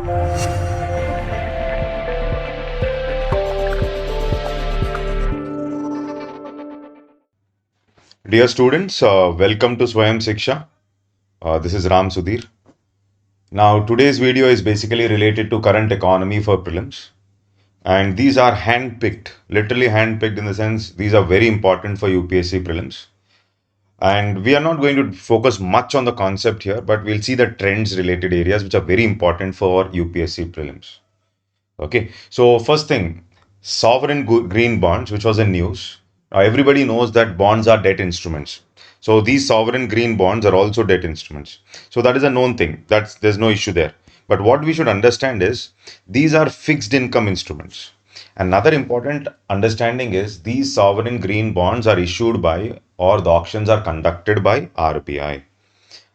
Dear students, welcome to Swayam SHIKSHAA. This is Ram Sudhir. Now, today's video is basically related to current economy for prelims. And these are hand-picked, literally hand-picked in the sense these are very important for UPSC prelims. And we are not going to focus much on the concept here, but we'll see the trends related areas which are very important for UPSC prelims. Okay, so first thing, sovereign green bonds, which was in news. Now everybody knows that bonds are debt instruments. So these sovereign green bonds are also debt instruments. So that is a known thing. There's no issue there. But what we should understand is these are fixed income instruments. Another important understanding is these sovereign green bonds are issued by or the auctions are conducted by RBI.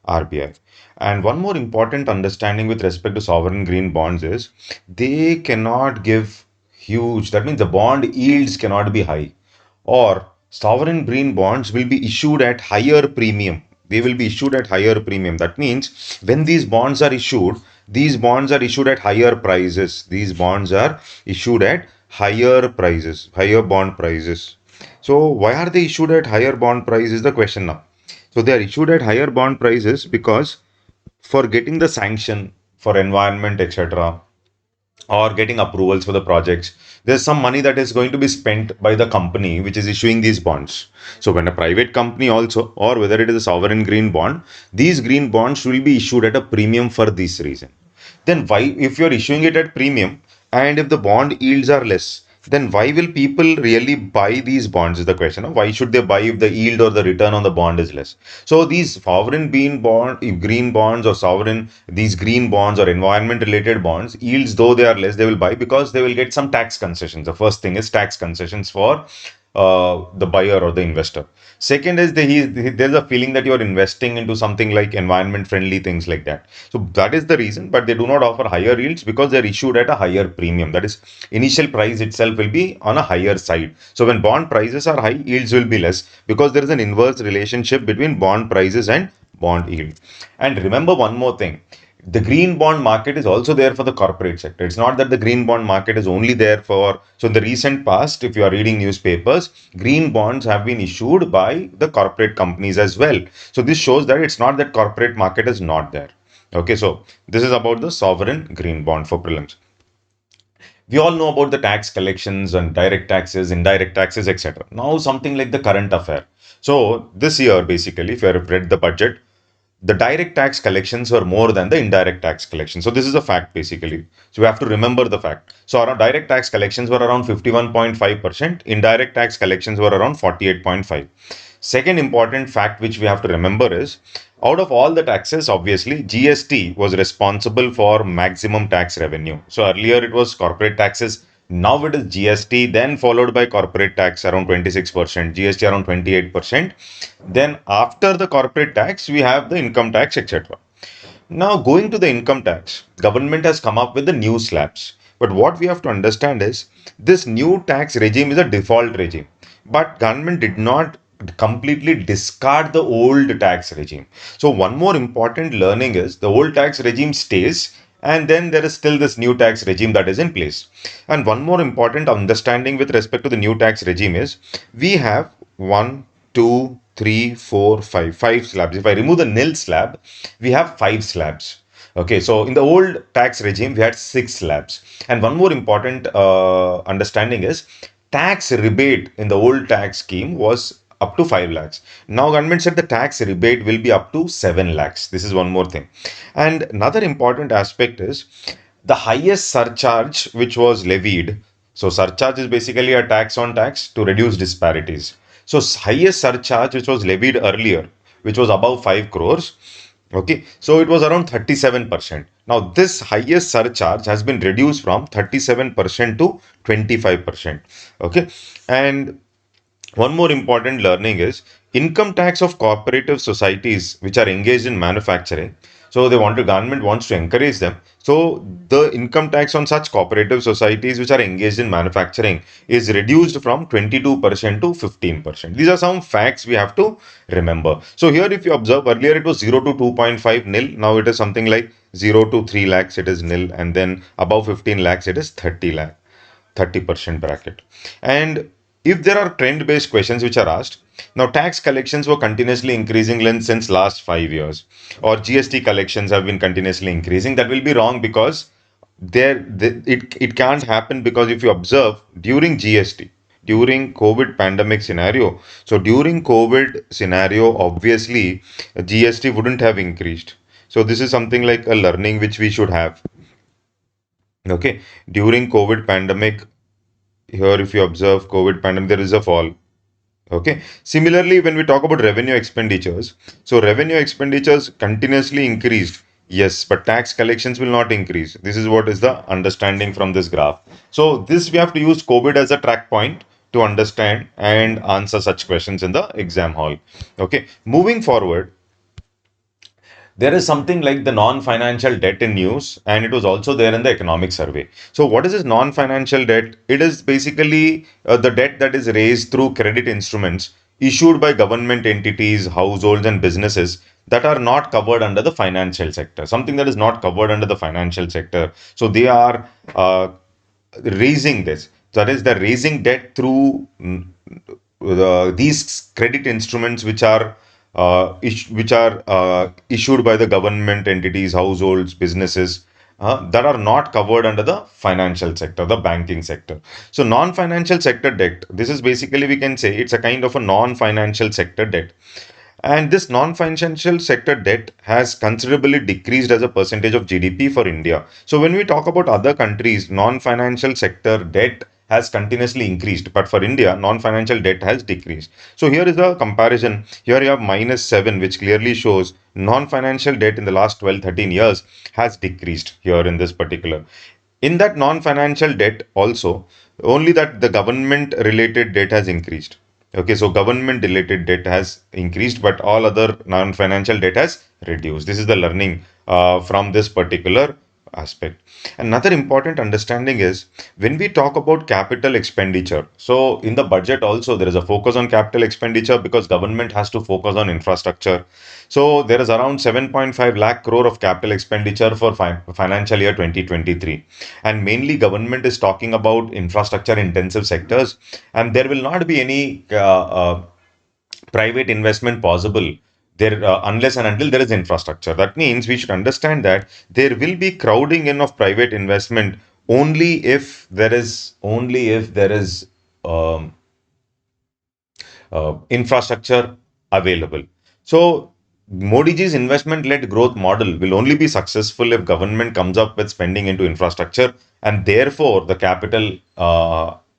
RBI. And one more important understanding with respect to sovereign green bonds is they cannot give huge, that means the bond yields cannot be high, or sovereign green bonds will be issued at higher premium. They will be issued at higher premium. That means when these bonds are issued at higher prices. These bonds are issued at higher prices, higher bond prices. So why are they issued at higher bond price is the question now. So they are issued at higher bond prices because for getting the sanction for environment, etc., or getting approvals for the projects, there's some money that is going to be spent by the company which is issuing these bonds. So when a private company also, or whether it is a sovereign green bond, these green bonds will be issued at a premium for this reason. Then why, if you're issuing it at premium and if the bond yields are less, then why will people really buy these bonds is the question. Why should they buy if the yield or the return on the bond is less? So these sovereign green bonds or these green bonds or environment related bonds, yields though they are less, they will buy because they will get some tax concessions. The first thing is tax concessions for the buyer or the investor. Second is there's a feeling that you're investing into something like environment friendly things like that. So that is the reason, but they do not offer higher yields because they're issued at a higher premium. That is, initial price itself will be on a higher side. So when bond prices are high, yields will be less because there is an inverse relationship between bond prices and bond yield. And remember one more thing, the green bond market is also there for the corporate sector. It's not that the green bond market is only there for, so in the recent past, if you are reading newspapers, green bonds have been issued by the corporate companies as well. So this shows that it's not that corporate market is not there. Okay, so this is about the sovereign green bond for prelims. We all know about the tax collections and direct taxes, indirect taxes, etc. Now something like the current affair. So this year, basically, if you have read the budget, the direct tax collections were more than the indirect tax collections. So this is a fact basically. So we have to remember the fact. So our direct tax collections were around 51.5%. Indirect tax collections were around 48.5%. Second important fact which we have to remember is out of all the taxes, obviously GST was responsible for maximum tax revenue. So earlier it was corporate taxes. Now it is GST, then followed by corporate tax around 26%, GST around 28%. Then after the corporate tax, we have the income tax, etc. Now going to the income tax, government has come up with the new slabs. But what we have to understand is this new tax regime is a default regime. But government did not completely discard the old tax regime. So one more important learning is the old tax regime stays and then there is still this new tax regime that is in place. And one more important understanding with respect to the new tax regime is we have 1, 2, 3, 4, 5 slabs. If I remove the nil slab, we have 5 slabs. Okay, so in the old tax regime, we had 6 slabs. And one more important understanding is tax rebate in the old tax scheme was up to 5 lakhs. Now government said the tax rebate will be up to 7 lakhs. This is one more thing. And another important aspect is the highest surcharge which was levied. So surcharge is basically a tax on tax to reduce disparities. So highest surcharge which was levied earlier, which was above 5 crores. Okay, so it was around 37%. Now this highest surcharge has been reduced from 37% to 25%. Okay, and one more important learning is income tax of cooperative societies which are engaged in manufacturing. So government wants to encourage them. So the income tax on such cooperative societies which are engaged in manufacturing is reduced from 22% to 15%. These are some facts we have to remember. So here, if you observe, earlier it was 0 to 2.5 nil. Now it is something like 0 to 3 lakhs, it is nil. And then above 15 lakhs, it is 30 lakh. 30% bracket. And if there are trend based questions which are asked, now tax collections were continuously increasing since last 5 years, or GST collections have been continuously increasing, that will be wrong, because it can't happen, because if you observe during GST, during COVID pandemic scenario, so during COVID scenario, obviously GST wouldn't have increased. So this is something like a learning which we should have. Okay, during COVID pandemic, here if you observe COVID pandemic, there is a fall. Okay, similarly when we talk about revenue expenditures, so revenue expenditures continuously increased, yes, but tax collections will not increase. This is what is the understanding from this graph. So this we have to use COVID as a track point to understand and answer such questions in the exam hall. Okay, moving forward, there is something like the non-financial debt in news, and it was also there in the economic survey. So what is this non-financial debt? It is basically the debt that is raised through credit instruments issued by government entities, households and businesses that are not covered under the financial sector, something that is not covered under the financial sector. So they are raising this, that is, they're raising debt through these credit instruments which are issued by the government entities, households, businesses, that are not covered under the financial sector, the banking sector. So non-financial sector debt, this is basically, we can say it's a kind of a non-financial sector debt. And this non-financial sector debt has considerably decreased as a percentage of GDP for India. So when we talk about other countries, non-financial sector debt has continuously increased, but for India, non-financial debt has decreased. So here is a comparison. Here you have -7, which clearly shows non-financial debt in the last 12, 13 years has decreased here in this particular. In that non-financial debt also, only that the government related debt has increased. Okay, so government related debt has increased, but all other non-financial debt has reduced. This is the learning from this particular aspect. Another important understanding is when we talk about capital expenditure. So in the budget also there is a focus on capital expenditure because government has to focus on infrastructure. So there is around 7.5 lakh crore of capital expenditure for financial year 2023, and mainly government is talking about infrastructure intensive sectors, and there will not be any private investment possible there unless and until there is infrastructure. That means we should understand that there will be crowding in of private investment only if there is um, infrastructure available. So Modi ji's investment-led growth model will only be successful if government comes up with spending into infrastructure, and therefore the capital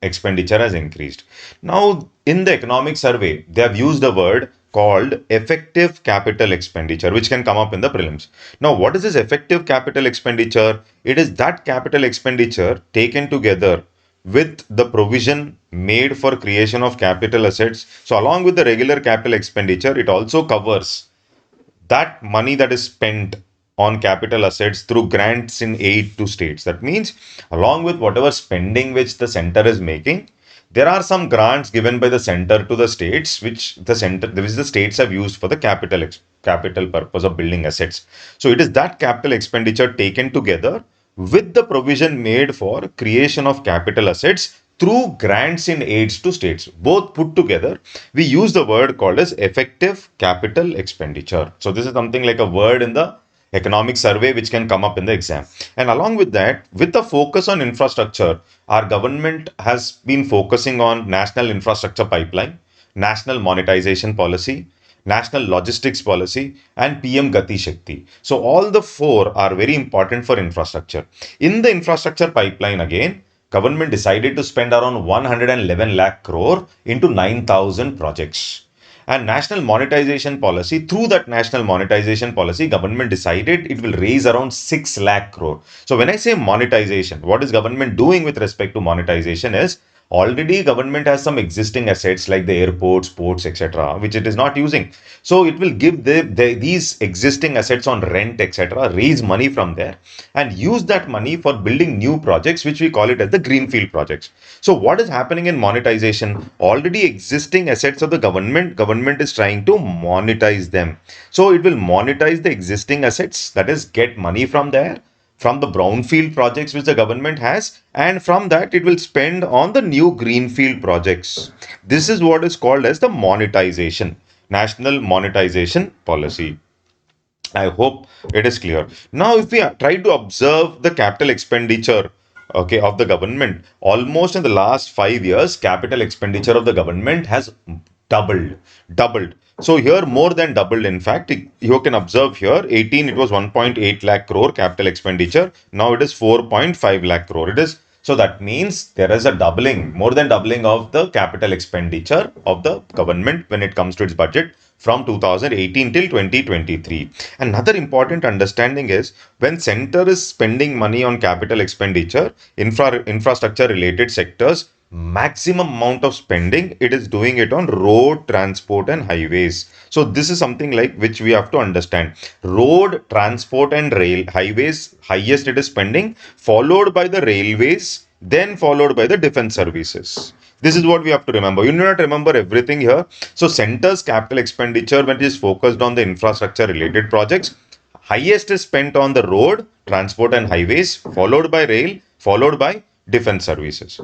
expenditure has increased. Now, in the economic survey, they have used a word called effective capital expenditure, which can come up in the prelims. Now, what is this effective capital expenditure? It is that capital expenditure taken together with the provision made for creation of capital assets. So along with the regular capital expenditure, it also covers that money that is spent on capital assets through grants in aid to states. That means along with whatever spending which the center is making, there are some grants given by the center to the states, which the states have used for the capital purpose of building assets. So it is that capital expenditure taken together with the provision made for creation of capital assets through grants in aids to states. Both put together, we use the word called as effective capital expenditure. So this is something like a word in the economic survey which can come up in the exam. And along with that, with the focus on infrastructure, our government has been focusing on national infrastructure pipeline, national monetization policy, national logistics policy, and PM Gati Shakti. So all the four are very important for infrastructure. In the infrastructure pipeline again, government decided to spend around 111 lakh crore into 9,000 projects. And national monetization policy, through that national monetization policy, government decided it will raise around 6 lakh crore. So when I say monetization, what is government doing with respect to monetization is Already government has some existing assets like the airports, ports, etc., which it is not using. So it will give these existing assets on rent, etc., raise money from there and use that money for building new projects, which we call it as the greenfield projects. So what is happening in monetization? Already existing assets of the government is trying to monetize them. So it will monetize the existing assets, that is, get money from there, from the brownfield projects which the government has, and from that it will spend on the new greenfield projects. This is what is called as the monetization, national monetization policy. I hope it is clear. Now, if we try to observe the capital expenditure, okay, of the government, almost in the last 5 years, capital expenditure of the government has doubled, doubled. So here more than doubled. In fact, you can observe here, 18 it was 1.8 lakh crore capital expenditure. Now it is 4.5 lakh crore. It is so that means there is a doubling, more than doubling of the capital expenditure of the government when it comes to its budget from 2018 till 2023. Another important understanding is when center is spending money on capital expenditure, infrastructure related sectors, maximum amount of spending it is doing it on road transport and highways. So this is something like which we have to understand. Road transport and rail highways, highest it is spending, followed by the railways, then followed by the defense services. This is what we have to remember. You need not remember everything here. So center's capital expenditure when it is focused on the infrastructure related projects, highest is spent on the road transport and highways, followed by rail, followed by defense services.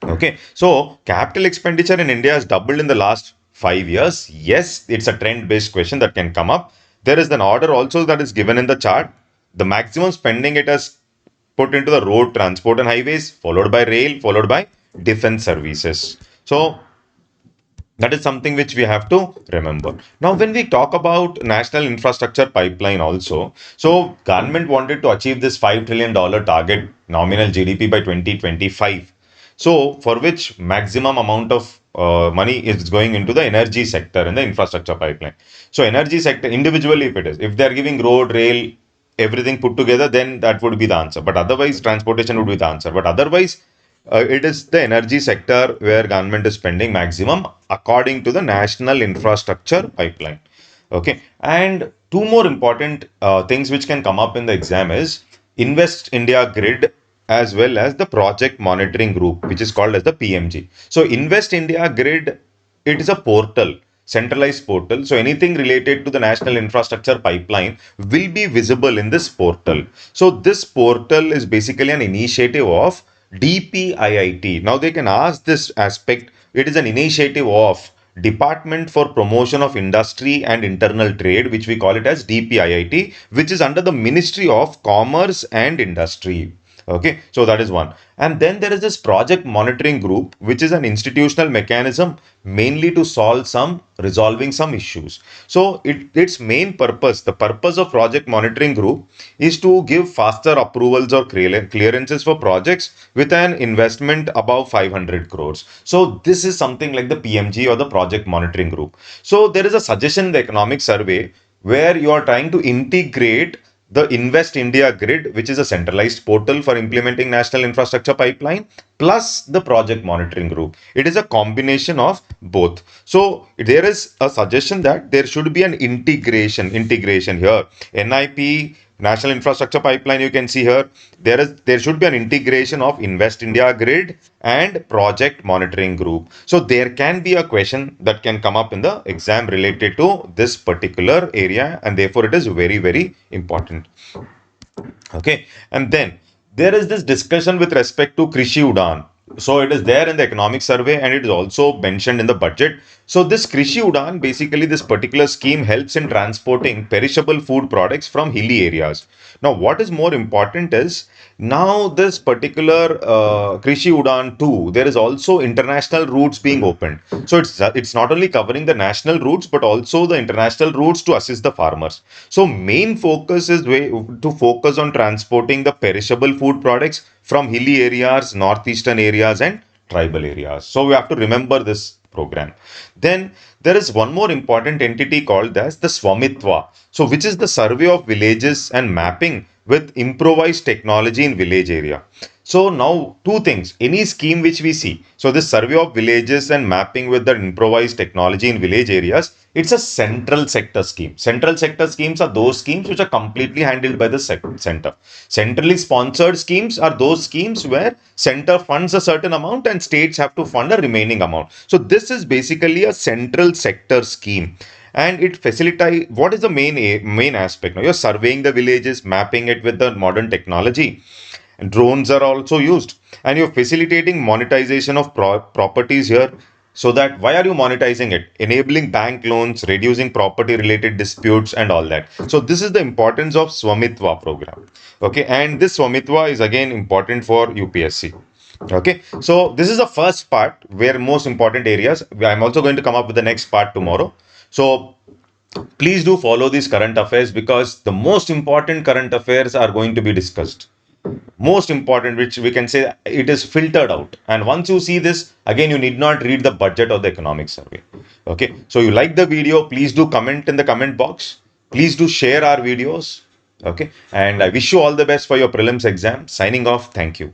Okay, so capital expenditure in India has doubled in the last 5 years. Yes, it's a trend based question that can come up. There is an order also that is given in the chart. The maximum spending it has put into the road transport and highways, followed by rail, followed by defense services. So that is something which we have to remember. Now, when we talk about national infrastructure pipeline also, so government wanted to achieve this $5 trillion target nominal GDP by 2025. So for which maximum amount of money is going into the energy sector in the infrastructure pipeline. So energy sector individually, if they are giving road, rail, everything put together, then that would be the answer. But otherwise, transportation would be the answer. But otherwise, it is the energy sector where government is spending maximum according to the national infrastructure pipeline. Okay, and two more important things which can come up in the exam is Invest India Grid as well as the project monitoring group, which is called as the PMG. So Invest India Grid, it is a portal, centralized portal. So anything related to the national infrastructure pipeline will be visible in this portal. So this portal is basically an initiative of DPIIT. Now they can ask this aspect. It is an initiative of Department for Promotion of Industry and Internal Trade, which we call it as DPIIT, which is under the Ministry of Commerce and Industry. Okay, so that is one. And then there is this project monitoring group, which is an institutional mechanism mainly to resolving some issues. So its main purpose, the purpose of project monitoring group is to give faster approvals or clearances for projects with an investment above 500 crores. So this is something like the PMG or the project monitoring group. So there is a suggestion in the economic survey where you are trying to integrate the Invest India Grid, which is a centralized portal for implementing national infrastructure pipeline, plus the project monitoring group. It is a combination of both. So there is a suggestion that there should be an integration here. NIP, National Infrastructure Pipeline, you can see here, there should be an integration of Invest India Grid and project monitoring group. So there can be a question that can come up in the exam related to this particular area, and therefore it is very, very important. Okay, and then there is this discussion with respect to Krishi Udan. So it is there in the economic survey and it is also mentioned in the budget. So this Krishi Udan, basically this particular scheme helps in transporting perishable food products from hilly areas. Now what is more important is now this particular Krishi Udan 2, there is also international routes being opened. So it's not only covering the national routes but also the international routes to assist the farmers. So main focus is to focus on transporting the perishable food products from hilly areas, northeastern areas and tribal areas. So we have to remember this program. Then there is one more important entity called as the Swamitwa. So which is the survey of villages and mapping with improvised technology in village area. So now two things, any scheme which we see, so this survey of villages and mapping with the improvised technology in village areas, it's a central sector scheme. Central sector schemes are those schemes which are completely handled by the center. Centrally sponsored schemes are those schemes where center funds a certain amount and states have to fund a remaining amount. So this is basically a central sector scheme, and it facilitate, what is the main aspect? Now you're surveying the villages, mapping it with the modern technology, and drones are also used, and you're facilitating monetization of properties here. So that, why are you monetizing it? Enabling bank loans, reducing property related disputes and all that. So this is the importance of Swamitva program. Okay, and this Swamitva is again important for UPSC. Okay, so this is the first part where most important areas. I'm also going to come up with the next part tomorrow. So please do follow these current affairs, because the most important current affairs are going to be discussed, most important, which we can say it is filtered out. And once you see this, again, you need not read the budget or the economic survey. Okay, so you like the video, please do comment in the comment box, please do share our videos. Okay, and I wish you all the best for your prelims exam. Signing off, thank you.